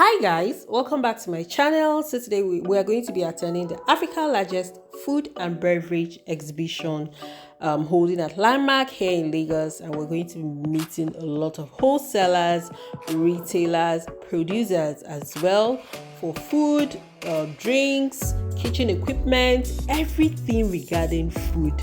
Hi guys, welcome back to my channel. So today we are going to be attending the Africa's largest food and beverage exhibition holding at Landmark here in Lagos, and we're going to be meeting a lot of wholesalers, retailers, producers as well for food, drinks, kitchen equipment, everything regarding food.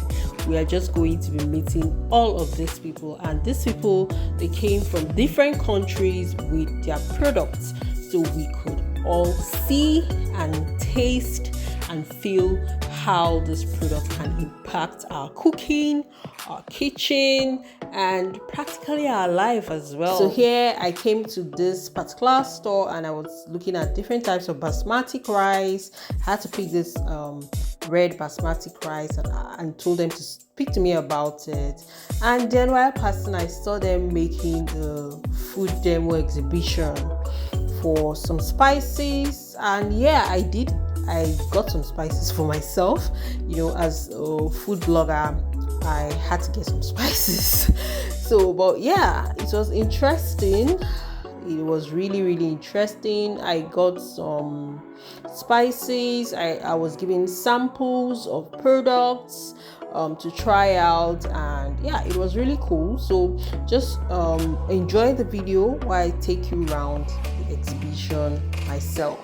We are just going to be meeting all of these people, and these people, they came from different countries with their products, so we could all see and taste and feel how this product can impact our cooking, our kitchen, and practically our life as well. So here I came to this particular store and I was looking at different types of basmati rice. I had to pick this red basmati rice and told them to speak to me about it. And then while passing, I saw them making a food demo exhibition for some spices, and yeah, I got some spices for myself. As a food blogger, I had to get some spices. But yeah, it was interesting. It was really interesting. I got some spices. I was given samples of products to try out, and yeah, it was really cool. So just enjoy the video while I take you around the exhibition myself.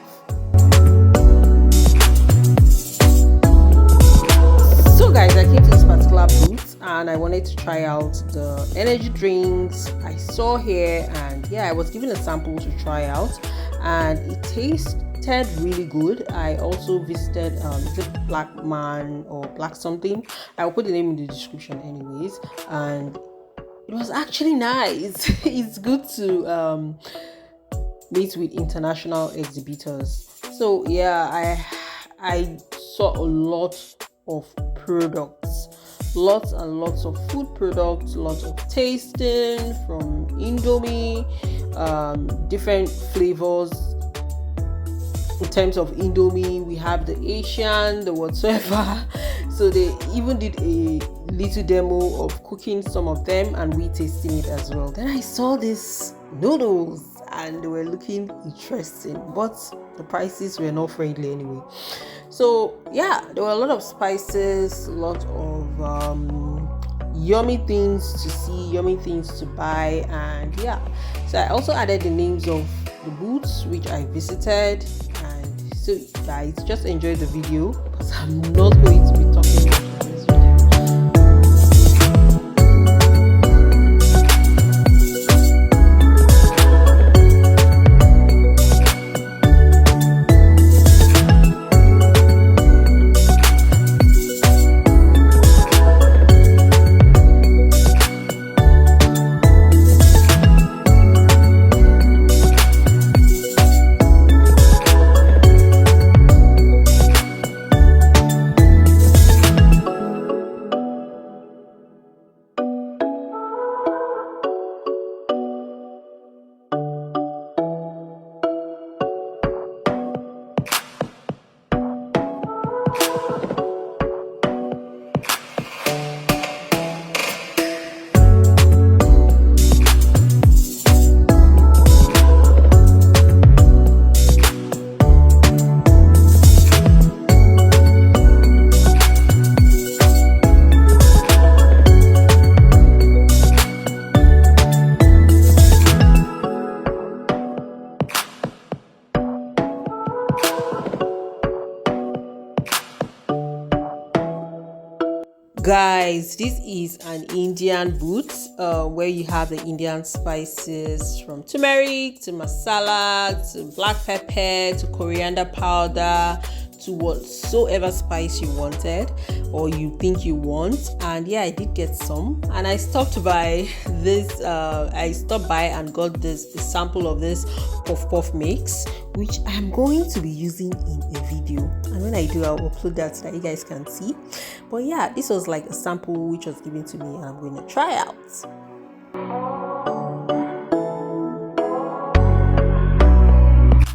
So guys, I came to this particular booth and I wanted to try out the energy drinks I saw here, and yeah, I was given a sample to try out and it tasted really good. I also visited the Black Man or Black something. I'll put the name in the description anyways, and it was actually nice. It's good to meet with international exhibitors. So yeah, I saw a lot of products, lots and lots of food products, lots of tasting from Indomie, different flavors. In terms of Indomie, we have the Asian, the whatsoever. So they even did a little demo of cooking some of them and we tasting it as well. Then I saw these noodles and they were looking interesting, but the prices were not friendly anyway. So yeah, there were a lot of spices, a lot of yummy things to see, yummy things to buy, and yeah. So I also added the names of the booths which I visited, and so guys, just enjoy the video because I'm not going to be talking much in this video. Guys, this is an Indian booth where you have the Indian spices from turmeric to masala to black pepper to coriander powder to whatsoever spice you wanted or you think you want. And yeah, I did get some, and I stopped by this and got a sample of this puff mix, which I'm going to be using in a video, and when I do, I'll upload that so that you guys can see. But yeah, this was like a sample which was given to me and I'm going to try out.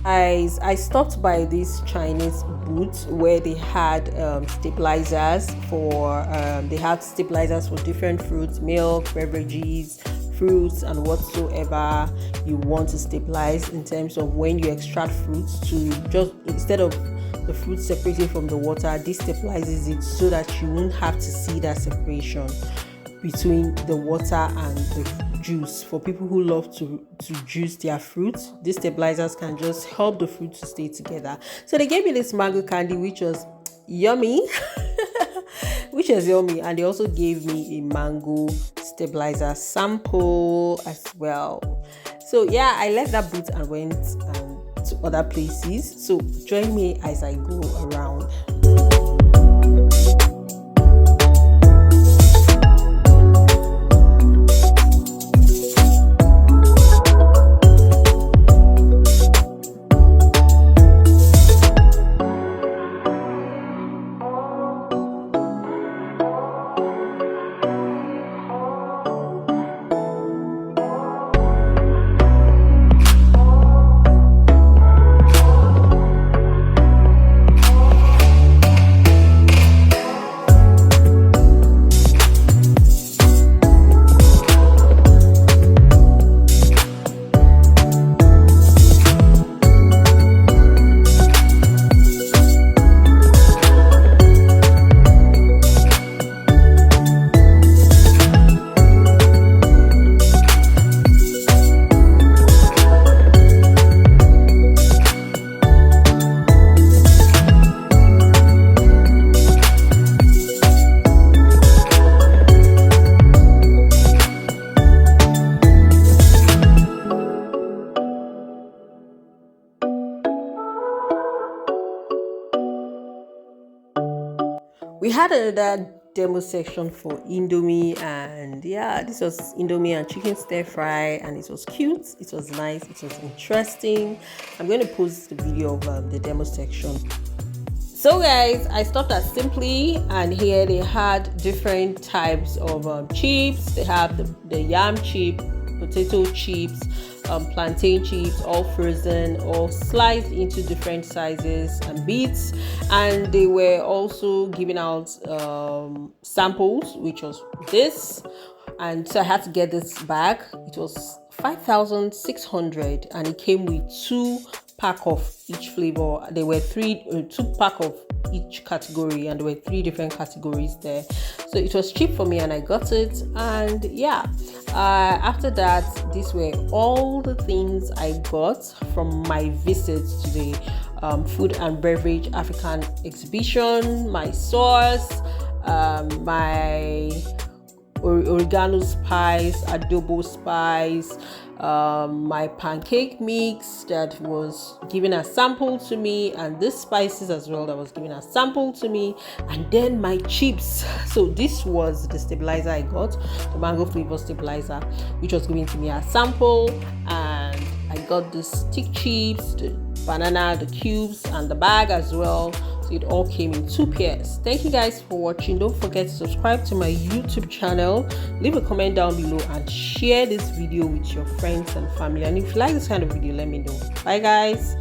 Guys, I stopped by this Chinese booth where they had stabilizers for different fruits, milk, beverages, fruits and whatsoever you want to stabilize, in terms of when you extract fruits, to just, instead of the fruit separating from the water, this stabilizes it so that you won't have to see that separation between the water and the juice. For people who love to juice their fruits, these stabilizers can just help the fruit to stay together. So they gave me this mango candy, which was yummy. And they also gave me a mango stabilizer sample as well. So yeah, I left that booth and went to other places. So join me as I go around. We had another demo section for Indomie, and yeah, this was Indomie and chicken stir fry, and it was cute, it was nice, it was interesting. I'm going to post the video of the demo section. So guys, I stopped at Simply, and here they had different types of chips. They have the yam chip, potato chips, plantain chips, all frozen, all sliced into different sizes and bits. And they were also giving out samples, which was this. And so I had to get this bag. It was 5,600, and it came with 2 pack of each flavor. There were 2 pack of each category, and there were 3 different categories there. So it was cheap for me, and I got it. And yeah, after that, these were all the things I got from my visit to the Food and Beverage African exhibition. My sauce, my oregano spice, adobo spice, my pancake mix that was given a sample to me, and these spices as well that was given a sample to me, and then my chips. So this was the stabilizer I got, the mango flavor stabilizer, which was given to me as sample. And I got the stick chips, the banana, the cubes, and the bag as well. So it all came in 2 pairs. Thank you guys for watching. Don't forget to subscribe to my YouTube channel, leave a comment down below, and share this video with your friends and family. And if you like this kind of video, let me know. Bye guys.